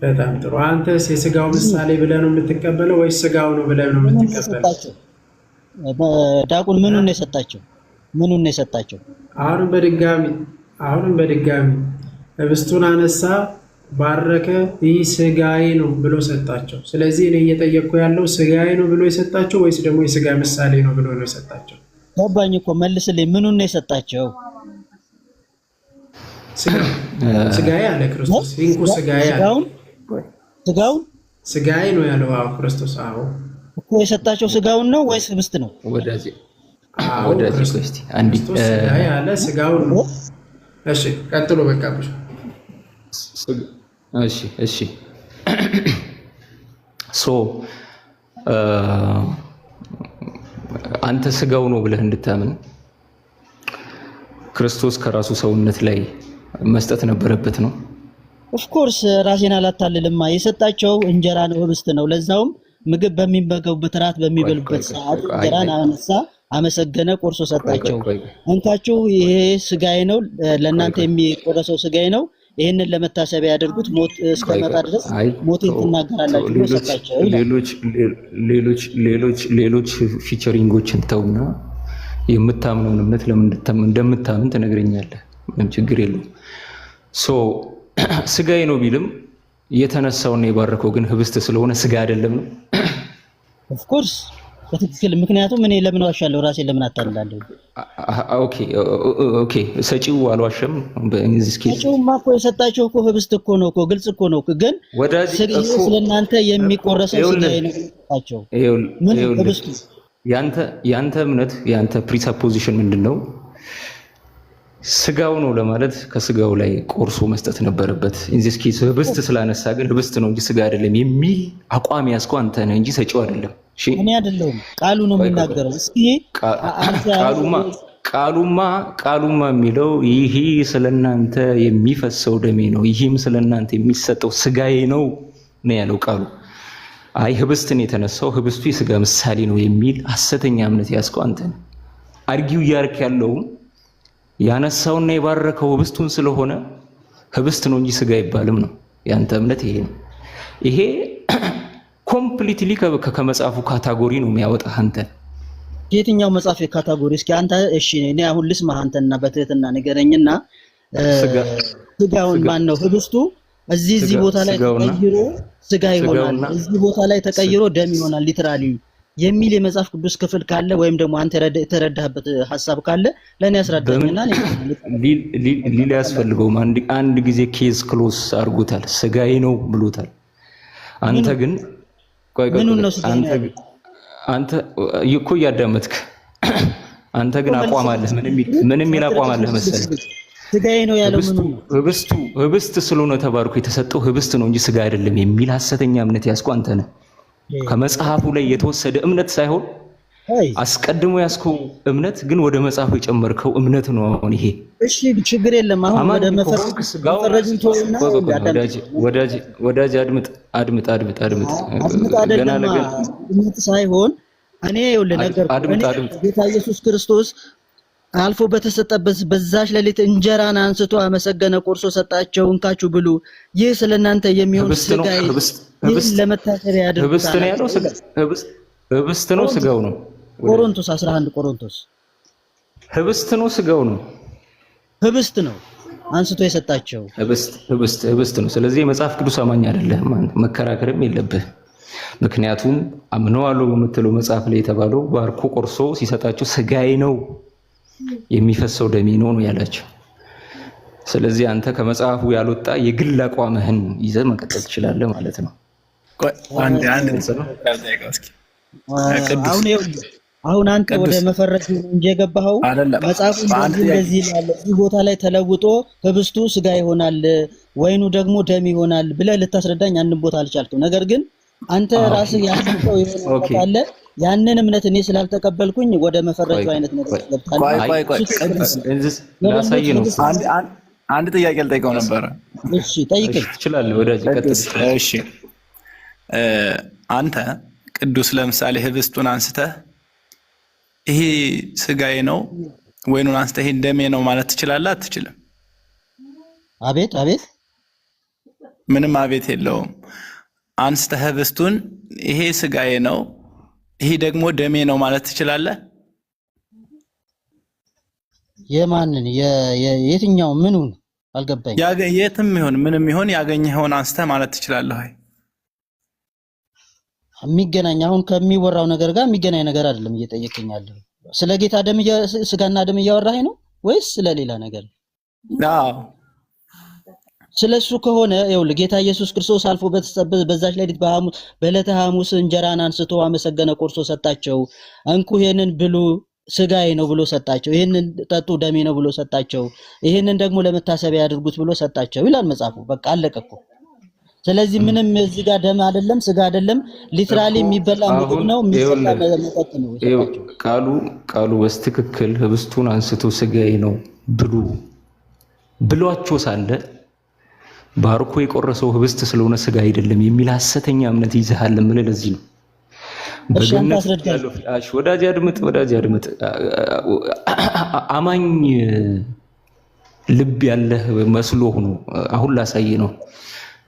በጣም ጥሩ። አንተስ የስጋው ምሳሌ ብለህ ነው የምትቀበለው ወይስ ስጋው ነው ብለህ ነው የምትቀበለው? ዳቁን ምኑን ነው የሰጣቸው? ምኑን ነው የሰጣቸው? አሁንም በድጋሚ ህብስቱን አነሳ፣ ባረከ፣ ይህ ስጋዬ ነው ብሎ ሰጣቸው። ስለዚህ እኔ እየጠየቅኩ ያለው ስጋዬ ነው ብሎ የሰጣቸው ወይስ ደግሞ የስጋ ምሳሌ ነው ብሎ ነው የሰጣቸው? ገባኝ እኮ መልስልኝ። ምኑን ነው የሰጣቸው? ስጋዬ አለ ክርስቶስ። ይንኩ ስጋዬ አለ። ስጋዬ ነው ያለው። አዎ ክርስቶስ። አዎ እኮ የሰጣቸው ስጋውን ነው ወይስ ህብስት ነው? ወደዚህ እስቲ አንዲ ስጋዬ አለ ስጋውን ነው። እሺ ቀጥሎ በቃ ብቻ። እሺ አንተ ስጋው ነው ብለህ እንድታምን ክርስቶስ ከራሱ ሰውነት ላይ መስጠት ነበረበት ነው። ኦፍ ኮርስ ራሴን አላታልልማ። የሰጣቸው እንጀራ ነው ህብስት ነው። ለዛውም ምግብ በሚመገቡበት ራት በሚበሉበት ሰዓት እንጀራን አነሳ፣ አመሰገነ፣ ቆርሶ ሰጣቸው። እንካችሁ ይሄ ስጋዬ ነው፣ ለእናንተ የሚቆረሰው ስጋዬ ነው፣ ይሄንን ለመታሰቢያ ያደርጉት፣ ሞት እስከመጣ ድረስ ሞቴን ትናገራላችሁ ብሎ ሰጣቸው። ሌሎች ፊቸሪንጎችን ተውና የምታምነውን እምነት ለምን እንደምታምን ትነግረኛለህ። ምንም ችግር የለውም። ስጋዬ ነው ቢልም የተነሳውና የባረከው ግን ህብስት ስለሆነ ስጋ አይደለም ነው። ኦፍ ኮርስ በትክክል። ምክንያቱም እኔ ለምን ዋሻለሁ? ራሴን ለምን አታልላለሁ? ኦኬ ሰጪው አልዋሸም። ሰጪውማ እኮ የሰጣቸው እኮ ህብስት እኮ ነው እኮ ግልጽ እኮ ነው። ግን ስለእናንተ የሚቆረሰው ስጋዬ ነው የሰጣቸው። ምን ህብስቱ? ያንተ እምነት ያንተ ፕሪሰፖዚሽን ምንድነው? ስጋው ነው ለማለት ከስጋው ላይ ቆርሶ መስጠት ነበረበት። ኢንዚስኪ ህብስት ስላነሳ ግን ህብስት ነው እንጂ ስጋ አይደለም የሚል አቋም ያስከው አንተ ነህ እንጂ ሰጪው አይደለም። እሺ እኔ አይደለሁም፣ ቃሉ ነው የሚናገረው። እስኪ ቃሉማ የሚለው ይሄ ስለናንተ የሚፈሰው ደሜ ነው፣ ይሄም ስለናንተ የሚሰጠው ስጋዬ ነው ነው ያለው ቃሉ። አይ ህብስትን የተነሳው ህብስቱ የስጋ ምሳሌ ነው የሚል ሐሰተኛ እምነት ያስከው አንተ ነህ። አርጊው እያርክ ያለው ያነሳውና የባረከው ህብስቱን ስለሆነ ህብስት ነው እንጂ ስጋ አይባልም ነው ያንተ እምነት። ይሄ ነው። ይሄ ኮምፕሊትሊ ከመጽሐፉ ካታጎሪ ነው የሚያወጣ አንተ። የትኛው መጽሐፍ ካታጎሪ? እስኪ አንተ እሺ እኔ አሁን ልስማ አንተና በትህትና ንገረኝና ስጋውን ማን ነው ህብስቱ እዚህ ቦታ ላይ ተቀይሮ ስጋ ይሆናል፣ እዚህ ቦታ ላይ ተቀይሮ ደም ይሆናል ሊትራሊ የሚል የመጽሐፍ ቅዱስ ክፍል ካለ ወይም ደግሞ አንተ የተረዳህበት ሐሳብ ካለ ለኔ ያስረዳኝና ሊል ያስፈልገው አንድ ጊዜ ኬዝ ክሎዝ አድርጎታል። ስጋዬ ነው ብሎታል። አንተ ግን አንተ እኮ እያዳመጥክ አንተ ግን አቋም አለህ። ምንም ይል አቋም አለህ መሰለህ። ስጋዬ ነው ያለው ህብስት ስለሆነ ተባርኮ የተሰጠው ህብስት ነው እንጂ ስጋ አይደለም የሚል ሐሰተኛ እምነት ያስቆ አንተ ነህ። ከመጽሐፉ ላይ የተወሰደ እምነት ሳይሆን አስቀድሞ ያስከው እምነት ግን ወደ መጽሐፉ የጨመርከው እምነት ነው። አሁን ይሄ እሺ ችግር የለም። አሁን ወደ መፈረጅ ተወውና ወዳጅ አድምጥ ገና ለገና ሳይሆን እኔ ይኸውልህ ነገር ጌታ ኢየሱስ ክርስቶስ አልፎ በተሰጠበት በዛች ሌሊት እንጀራን አንስቶ አመሰገነ፣ ቆርሶ ሰጣቸው፣ እንካችሁ ብሉ፣ ይህ ስለናንተ የሚሆን ስጋዬ ለመታሰቢያ ያድርጉት። ህብስት ነው ያለው ስጋ ህብስት ነው ስጋው ነው። ቆሮንቶስ 11 ቆሮንቶስ ህብስት ነው ስጋው ነው። ህብስት ነው አንስቶ የሰጣቸው ህብስት ነው። ስለዚህ የመጽሐፍ ቅዱስ አማኝ አይደለም መከራከርም የለብህ። ምክንያቱም አምነዋለሁ በምትለው መጽሐፍ ላይ የተባለው ባርኮ ቆርሶ ሲሰጣቸው ስጋዬ ነው የሚፈሰው ደሜ ነው ያላቸው። ስለዚህ አንተ ከመጽሐፉ ያልወጣ የግል አቋምህን ይዘህ መቀጠል ትችላለህ ማለት ነው። አሁን አንተ ወደ መፈረጅ እንጂ የገባኸው መጽሐፉ እንደዚህ ይላል፣ እዚህ ቦታ ላይ ተለውጦ ህብስቱ ስጋ ይሆናል ወይኑ ደግሞ ደም ይሆናል ብለህ ልታስረዳኝ አንድም ቦታ አልቻልክም። ነገር ግን አንተ ራስህ ያልከው የሆነ አለ ያንን እምነት እኔ ስላልተቀበልኩኝ ወደ መፈረጁ አይነት ነገር ገብታለህ። ላሳይ ነው። አንድ ጥያቄ ልጠይቀው ነበር። እሺ ጠይቀኝ። ትችላለህ ወዳጅ ቀጥል። እሺ አንተ ቅዱስ ለምሳሌ ህብስቱን አንስተህ ይሄ ስጋዬ ነው ወይኑን አንስተህ ይሄ ደሜ ነው ማለት ትችላለህ አትችልም? አቤት አቤት ምንም አቤት የለውም። አንስተህ ህብስቱን ይሄ ስጋዬ ነው ይሄ ደግሞ ደሜ ነው ማለት ትችላለህ? የማንን የትኛው ምኑን አልገባኝ። የትም ይሁን ምንም ይሁን ያገኘኸውን አንስተህ ማለት ትችላለህ? አይ የሚገናኝ አሁን ከሚወራው ነገር ጋር የሚገናኝ ነገር አይደለም እየጠየቀኝ ያለው። ስለ ጌታ ደም ስጋና ደም እያወራኸኝ ነው ወይስ ስለ ሌላ ነገር? አዎ ስለሱ ከሆነ ይኸውልህ ጌታ ኢየሱስ ክርስቶስ አልፎ በተሰበሰ በዛች ሌሊት በዕለተ ሐሙስ እንጀራን አንስቶ አመሰገነ፣ ቆርሶ ሰጣቸው፣ እንኩ ይሄንን ብሉ ስጋዬ ነው ብሎ ሰጣቸው፣ ይሄንን ጠጡ ደሜ ነው ብሎ ሰጣቸው፣ ይሄንን ደግሞ ለመታሰቢያ ያድርጉት ብሎ ሰጣቸው ይላል መጽሐፉ። በቃ አለቀ እኮ። ስለዚህ ምንም እዚህ ጋር ደም አይደለም ስጋ አይደለም፣ ሊትራሊ የሚበላ ምግብ ነው፣ የሚሰጣ መጠጥ ነው። ቃሉ በስትክክል ህብስቱን አንስቶ ስጋዬ ነው ብሉ ብሏቸው ሳለ ባርኮ የቆረሰው ህብስት ስለሆነ ስጋ አይደለም የሚል ሐሰተኛ እምነት ይዘሃል። ምን ለዚህ ነው በገነት ያለው ፍላሽ ወዳጅ አድምጥ አማኝ ልብ ያለህ መስሎ ሆኖ አሁን ላሳይ ነው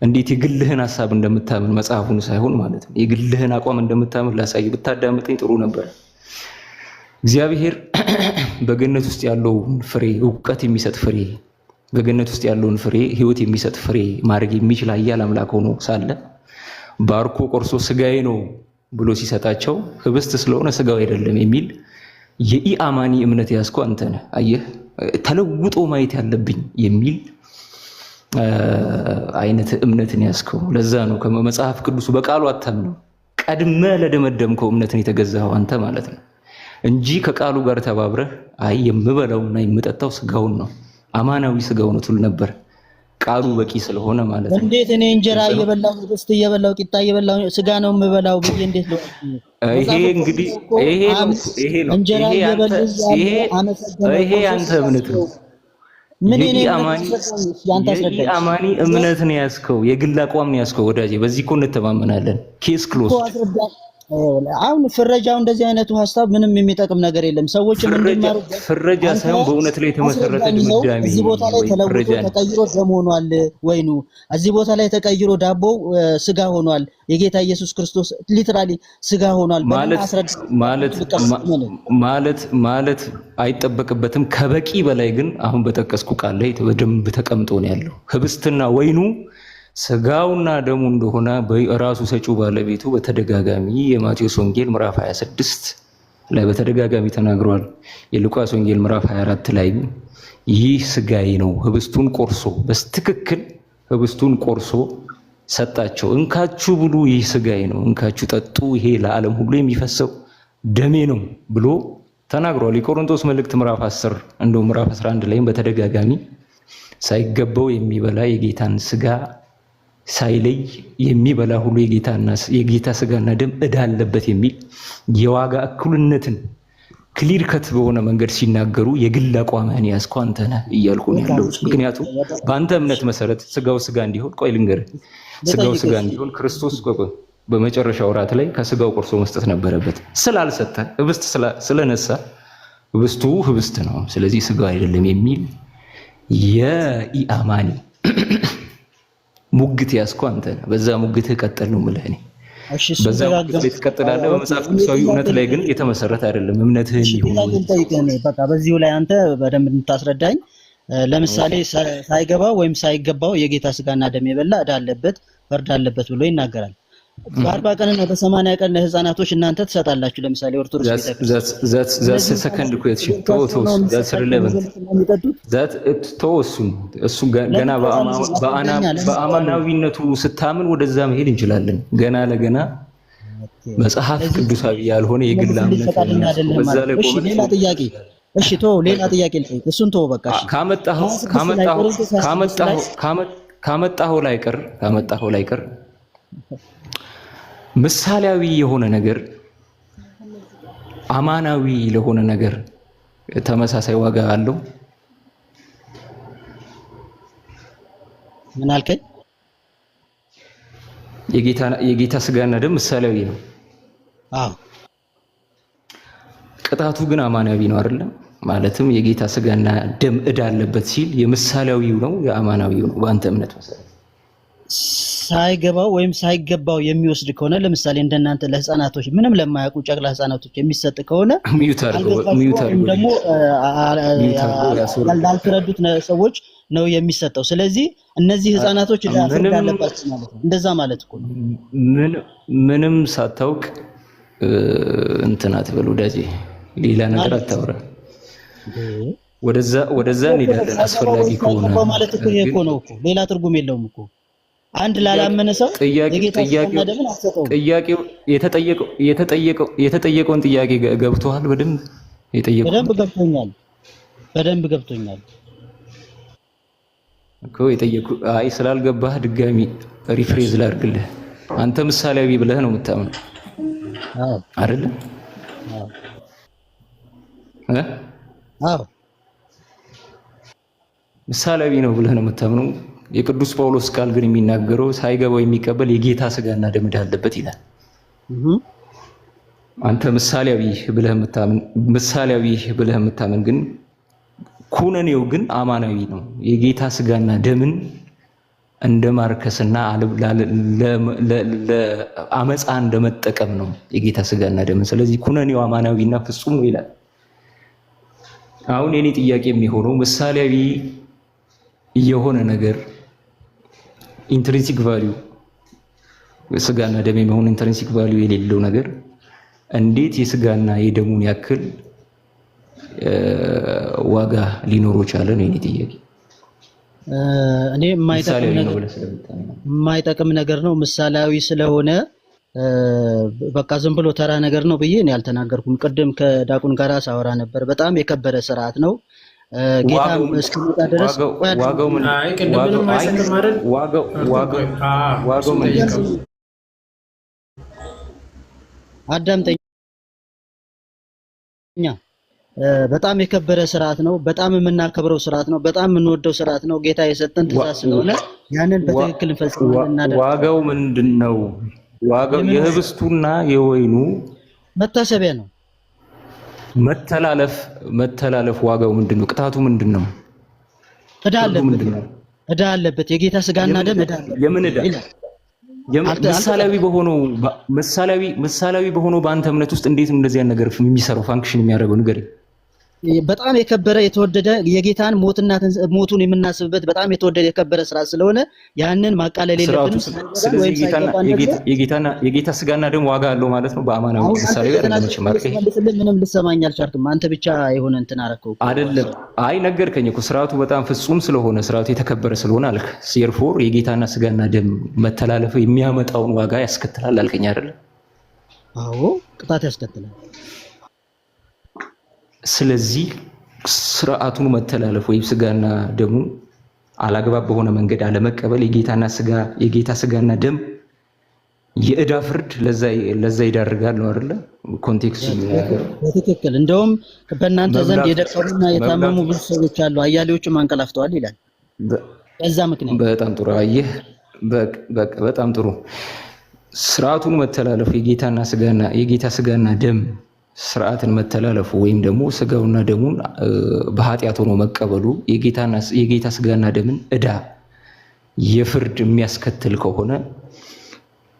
እንዴት የግልህን ሐሳብ እንደምታምን መጽሐፉን ሳይሆን ማለት ነው የግልህን አቋም እንደምታምን ላሳይ። ብታዳምጠኝ ጥሩ ነበር። እግዚአብሔር በገነት ውስጥ ያለው ፍሬ ዕውቀት የሚሰጥ ፍሬ በገነት ውስጥ ያለውን ፍሬ ህይወት የሚሰጥ ፍሬ ማድረግ የሚችል ኃያል አምላክ ሆኖ ሳለ ባርኮ ቆርሶ ስጋዬ ነው ብሎ ሲሰጣቸው ህብስት ስለሆነ ስጋው አይደለም የሚል የኢአማኒ እምነት ያስከው አንተ ነህ። አየህ ተለውጦ ማየት ያለብኝ የሚል አይነት እምነትን ያስከው። ለዛ ነው ከመጽሐፍ ቅዱስ በቃሉ አታምነው ቀድመ ለደመደምከው እምነትን የተገዛው አንተ ማለት ነው እንጂ ከቃሉ ጋር ተባብረህ አይ የምበላውና የምጠጣው ስጋውን ነው አማናዊ ስጋው ነው ትል ነበር። ቃሉ በቂ ስለሆነ ማለት ነው። እንዴት እኔ እንጀራ እየበላው ህብስት እየበላው ቂጣ እየበላው ስጋ ነው የምበላው ብዬ እንዴት ነው? ይሄ እንግዲህ ይሄ ነው እንጀራ እየበላው ይሄ አንተ እምነት ነው። ምን እኔ አማኒ እምነት ነው ያስከው፣ የግል አቋም ነው ያስከው። ወዳጄ በዚህ እኮ እንተማመናለን። ኬስ ክሎዝ። አሁን ፍረጃው እንደዚህ አይነቱ ሐሳብ ምንም የሚጠቅም ነገር የለም። ሰዎችም እንዲማሩ ፍረጃ ሳይሆን በእውነት ላይ የተመሰረተ ድምዳሜ። እዚህ ቦታ ላይ ተለውጦ ተቀይሮ ደም ሆኗል ወይኑ፣ እዚህ ቦታ ላይ ተቀይሮ ዳቦ ስጋ ሆኗል፣ የጌታ ኢየሱስ ክርስቶስ ሊትራሊ ስጋ ሆኗል ማለት አይጠበቅበትም። ከበቂ በላይ ግን አሁን በጠቀስኩ ቃል ላይ በደንብ ተቀምጦ ነው ያለው። ህብስትና ወይኑ ስጋውና ደሙ እንደሆነ በራሱ ሰጪው ባለቤቱ በተደጋጋሚ የማቴዎስ ወንጌል ምዕራፍ 26 ላይ በተደጋጋሚ ተናግሯል። የሉቃስ ወንጌል ምዕራፍ 24 ላይ ይህ ስጋዬ ነው ህብስቱን ቆርሶ በስትክክል ህብስቱን ቆርሶ ሰጣቸው። እንካችሁ ብሉ፣ ይህ ስጋዬ ነው፣ እንካችሁ ጠጡ፣ ይሄ ለዓለም ሁሉ የሚፈሰው ደሜ ነው ብሎ ተናግሯል። የቆሮንቶስ መልእክት ምዕራፍ 10 እንደው ምዕራፍ 11 ላይም በተደጋጋሚ ሳይገባው የሚበላ የጌታን ስጋ ሳይለይ የሚበላ ሁሉ የጌታ ስጋና ደም ዕዳ አለበት የሚል የዋጋ እኩልነትን ክሊር ከት በሆነ መንገድ ሲናገሩ የግል አቋምህን ያዝከው አንተ ነህ እያልኩ ነው ያለው። ምክንያቱም በአንተ እምነት መሰረት ስጋው ስጋ እንዲሆን ስጋው ስጋ እንዲሆን ክርስቶስ በመጨረሻው ወራት ላይ ከስጋው ቆርሶ መስጠት ነበረበት። ስላልሰጠ ህብስት ስለነሳ ህብስቱ ህብስት ነው፣ ስለዚህ ስጋው አይደለም የሚል የኢአማኒ ሙግት ያስኩ አንተ ነህ። በዛ ሙግትህ ቀጥል ነው የምልህ እኔ። በዛ ሙግት ላይ ትቀጥላለህ። በመጽሐፍ ቅዱሳዊ እውነት ላይ ግን የተመሰረተ አይደለም እምነትህ ይሁን። በቃ በዚሁ ላይ አንተ በደንብ እንድታስረዳኝ። ለምሳሌ ሳይገባው ወይም ሳይገባው የጌታ ስጋና ደም የበላ ዕዳ አለበት ፍርድ አለበት ብሎ ይናገራል። በ40 ቀንና በ80 ቀን ለህፃናቶች እናንተ ትሰጣላችሁ። ለምሳሌ ኦርቶዶክስ ቤተክርስቲያን that's a second question that's relevant እሱ ገና በአማናዊነቱ ስታምን ወደዛ መሄድ እንችላለን። ገና ለገና መጽሐፍ ቅዱሳዊ ያልሆነ የግል እምነት በዛ ላይ ቆመን ሌላ ጥያቄ ሌላ ጥያቄ ልጠይቅ። እሱን ተው በቃ። እሺ ካመጣኸው ላይ ቀር ምሳሌያዊ የሆነ ነገር አማናዊ ለሆነ ነገር ተመሳሳይ ዋጋ አለው። ምን አልከኝ? የጌታ ስጋና ደም ምሳሌያዊ ነው። አዎ። ቅጣቱ ግን አማናዊ ነው አይደል? ማለትም የጌታ ስጋና ደም ዕዳ አለበት ሲል የምሳሌያዊው ነው የአማናዊው ነው በአንተ እምነት መሰረት? ሳይገባው ወይም ሳይገባው የሚወስድ ከሆነ ለምሳሌ እንደናንተ ለህፃናቶች ምንም ለማያውቁ ጨቅላ ህፃናቶች የሚሰጥ ከሆነ ደግሞ ላልተረዱት ሰዎች ነው የሚሰጠው። ስለዚህ እነዚህ ህፃናቶች ፍርድ አለባቸው ማለት ነው። እንደዛ ማለት እኮ ነው። ምንም ሳታውቅ እንትን አትበል ወዳጄ፣ ሌላ ነገር አታውራ። ወደዛ እንሄዳለን አስፈላጊ ከሆነ ማለት እኮ ይሄ እኮ ነው እኮ ሌላ ትርጉም የለውም እኮ። አንድ ላላመነ ሰው የተጠየቀውን ጥያቄ ገብቶሃል? በደንብ ገብቶኛል እኮ አይ ስላልገባህ ድጋሚ ሪፍሬዝ ላድርግልህ። አንተ ምሳሌያዊ ብለህ ነው የምታምነው አይደል? ምሳሌያዊ ነው ብለህ ነው የምታምነው። የቅዱስ ጳውሎስ ቃል ግን የሚናገረው ሳይገባው የሚቀበል የጌታ ስጋና ደም ዕዳ አለበት ይላል። አንተ ምሳሌያዊ ብለህ የምታምን ግን ኩነኔው ግን አማናዊ ነው። የጌታ ስጋና ደምን እንደ ማርከስና ለአመፃ እንደመጠቀም ነው የጌታ ስጋና ደምን። ስለዚህ ኩነኔው አማናዊና ፍጹም ነው ይላል። አሁን የኔ ጥያቄ የሚሆነው ምሳሌያዊ የሆነ ነገር ኢንትሪንሲክ ቫልዩ ስጋና ደም የሚሆን ኢንትሪንሲክ ቫልዩ የሌለው ነገር እንዴት የስጋና የደሙን ያክል ዋጋ ሊኖረው ቻለ ነው የኔ ጥያቄ። እኔ የማይጠቅም ነገር ነው ምሳሌያዊ ስለሆነ በቃ ዝም ብሎ ተራ ነገር ነው ብዬ እኔ አልተናገርኩም። ቅድም ከዳቁን ጋር ሳወራ ነበር። በጣም የከበረ ስርዓት ነው። ጌታ እስከመጣ ድረስ ዋጋው ምን አዳምጠኛ። በጣም የከበረ ስርዓት ነው። በጣም የምናከብረው ስርዓት ነው። በጣም የምንወደው ስርዓት ነው። ጌታ የሰጠን ትእዛዝ ስለሆነ ያንን በትክክል እንፈጽማለን። ዋጋው ምንድነው? ዋጋው የህብስቱና የወይኑ መታሰቢያ ነው። መተላለፍ ዋጋው ምንድነው? ቅጣቱ ምንድነው? ዕዳ አለበት። የጌታ ስጋና ደም ዕዳ አለበት። የምን ዕዳ? ምሳሌያዊ በሆነው በአንተ እምነት ውስጥ እንዴት ነው እንደዚህ ነገር የሚሰራው ፋንክሽን የሚያደርገው ንገረኝ። በጣም የከበረ የተወደደ የጌታን ሞቱን የምናስብበት በጣም የተወደደ የከበረ ስራ ስለሆነ ያንን ማቃለል የለብንም። ስለዚህ የጌታ ስጋና ደም ዋጋ አለው ማለት ነው። በአማናዊ ምሳሌ ጋር ምንም ልሰማኝ አልቻልክም። አንተ ብቻ የሆነ እንትን አደረከው አይደለም። አይ ነገርከኝ እኮ ስርዓቱ በጣም ፍጹም ስለሆነ ስርዓቱ የተከበረ ስለሆነ አልክ። ሴርፎር የጌታና ስጋና ደም መተላለፍ የሚያመጣውን ዋጋ ያስከትላል አልከኝ አይደለም? አዎ ቅጣት ያስከትላል። ስለዚህ ስርዓቱን መተላለፍ ወይም ስጋና ደሙ አላግባብ በሆነ መንገድ አለመቀበል የጌታ ስጋና ደም የዕዳ ፍርድ ለዛ ይዳርጋል ነው አይደለ? ኮንቴክስቱ በትክክል እንደውም በእናንተ ዘንድ የደቀሙና የታመሙ ብዙ ሰዎች አሉ፣ አያሌዎችም አንቀላፍተዋል ይላል። በዛ ምክንያት በጣም ጥሩ አየህ። በጣም ጥሩ ስርዓቱን መተላለፍ የጌታ ስጋና ደም ስርዓትን መተላለፉ ወይም ደግሞ ስጋውና ደሙን በኃጢአት ሆኖ መቀበሉ የጌታ ስጋና ደምን ዕዳ የፍርድ የሚያስከትል ከሆነ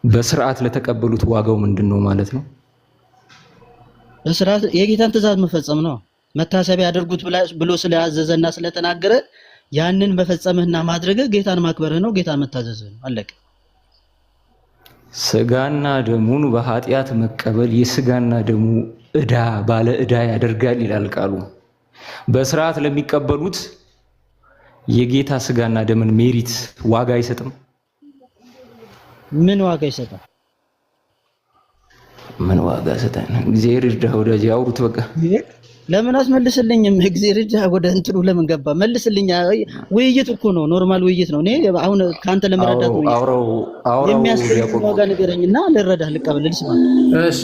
በስርዓት ለተቀበሉት ዋጋው ምንድነው ማለት ነው? በስርዓት የጌታን ትእዛዝ መፈጸም ነው። መታሰቢያ ያደርጉት ብሎ ስለያዘዘና ስለተናገረ ያንን መፈጸምህና ማድረግህ ጌታን ማክበርህ ነው፣ ጌታን መታዘዝህ ነው። አለቀ። ስጋና ደሙን በኃጢአት መቀበል የስጋና ደሙ ዕዳ ባለ ዕዳ ያደርጋል ይላል ቃሉ። በስርዓት ለሚቀበሉት የጌታ ስጋና ደምን ሜሪት ዋጋ አይሰጥም። ምን ዋጋ ይሰጣል? ምን ዋጋ ይሰጣል? እግዚአብሔር ይርዳህ ወዳጅ፣ አውሩት በቃ። ለምን አስመልስልኝም? እግዚአብሔር ይርዳህ። ወደ እንትኑ ለምን ገባ? መልስልኝ። ውይይት እኮ ነው፣ ኖርማል ውይይት ነው። እኔ አሁን ካንተ ለመረዳት ነው። የሚያስፈልግ ዋጋ ንገረኝና ልረዳህ፣ ልቀበል፣ ልስማ።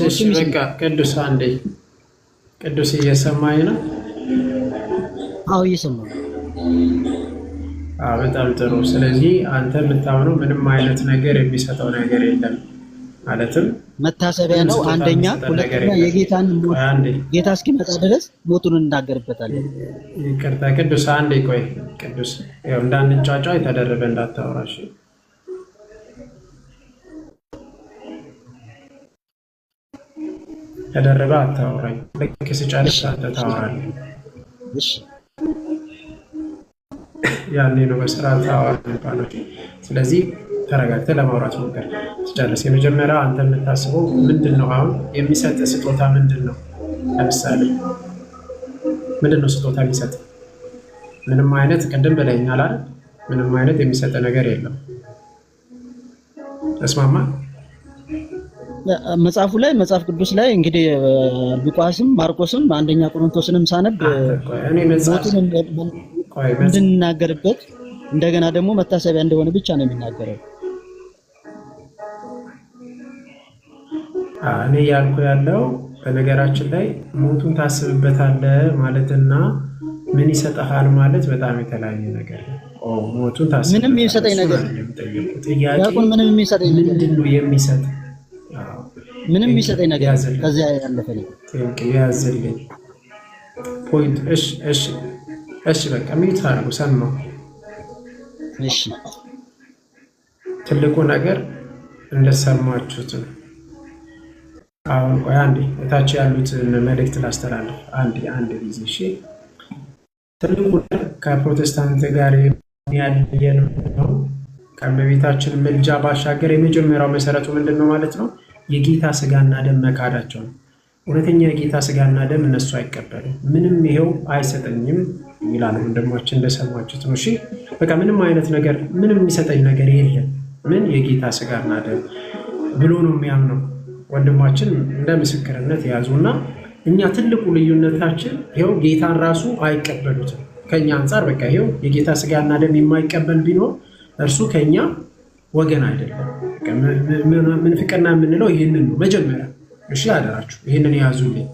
እሺ በቃ ቅዱስ አንዴ፣ ቅዱስ እየሰማኝ ነው? አዎ እየሰማኝ ነው። በጣም ጥሩ። ስለዚህ አንተ የምታምነው ምንም አይነት ነገር የሚሰጠው ነገር የለም ማለትም መታሰቢያ ነው አንደኛ፣ ሁለተኛ የጌታን ሞት ጌታ እስኪመጣ ድረስ ሞቱን እናገርበታለን። ይቅርታ ቅዱስ አንዴ ቆይ። ቅዱስ ያው እንዳንጫጫ የተደረበ እንዳታወራሽ። ተደረበ አታወራኝ። ልክ ስጨርስ አንተ ታወራለህ። እሺ ያኔ ነው በስርዓት ታወራ የሚባለው። ስለዚህ ተረጋግተህ ለማውራት ሞክር። ስጨርስ የመጀመሪያ አንተ የምታስበው ምንድን ነው? አሁን የሚሰጥ ስጦታ ምንድን ነው? ለምሳሌ ምንድን ነው ስጦታ የሚሰጥ? ምንም አይነት ቅድም ብለኸኛል አይደል? ምንም አይነት የሚሰጥ ነገር የለም። ተስማማ? መጽሐፉ ላይ መጽሐፍ ቅዱስ ላይ እንግዲህ ሉቃስም ማርቆስም አንደኛ ቆሮንቶስንም ሳነብ እንድንናገርበት እንደገና ደግሞ መታሰቢያ እንደሆነ ብቻ ነው የሚናገረው። እኔ ያልኩ ያለው በነገራችን ላይ ሞቱን ታስብበታለህ ማለትና ምን ይሰጥሃል ማለት በጣም የተለያየ ነገር ነው። ሞቱን ታስብበታለህ ምንም የሚሰጠኝ ነገር ያቁን ምንም የሚሰጠኝ ነገር ምንድን ነው የሚሰጥ? ምንም የሚሰጠኝ ነገር ከዚያ ያለፈ ነው። ያዝልኝ ፖይንት። እሺ በቃ ሚዩት አድርጉ። ሰማሁ። እሺ ትልቁ ነገር እንደሰማችሁት ነው። አሁን ቆይ አንዴ እታች ያሉትን መልእክት ላስተላልፍ። አንድ ጊዜ እሺ። ትልቁ ነገር ከፕሮቴስታንት ጋር ያለየን ነው። ከእመቤታችን ምልጃ ባሻገር የመጀመሪያው መሰረቱ ምንድን ነው ማለት ነው? የጌታ ስጋና ደም መካዳቸው ነው። እውነተኛ የጌታ ስጋና ደም እነሱ አይቀበሉም። ምንም ይሄው አይሰጠኝም ይላል ወንድማችን፣ እንደሰማችሁት ነው። እሺ በቃ ምንም አይነት ነገር ምንም የሚሰጠኝ ነገር የለም። ምን የጌታ ስጋና ደም ብሎ ነው የሚያምነው ወንድማችን። እንደ ምስክርነት ያዙና እኛ ትልቁ ልዩነታችን ይሄው ጌታን ራሱ አይቀበሉትም ከኛ አንጻር። በቃ ይሄው የጌታ ስጋና ደም የማይቀበል ቢኖር እርሱ ከኛ ወገን አይደለም። ምንፍቅና የምንለው ይህንን ነው መጀመሪያ። እሺ አደራችሁ ይህንን ያዙልኝ።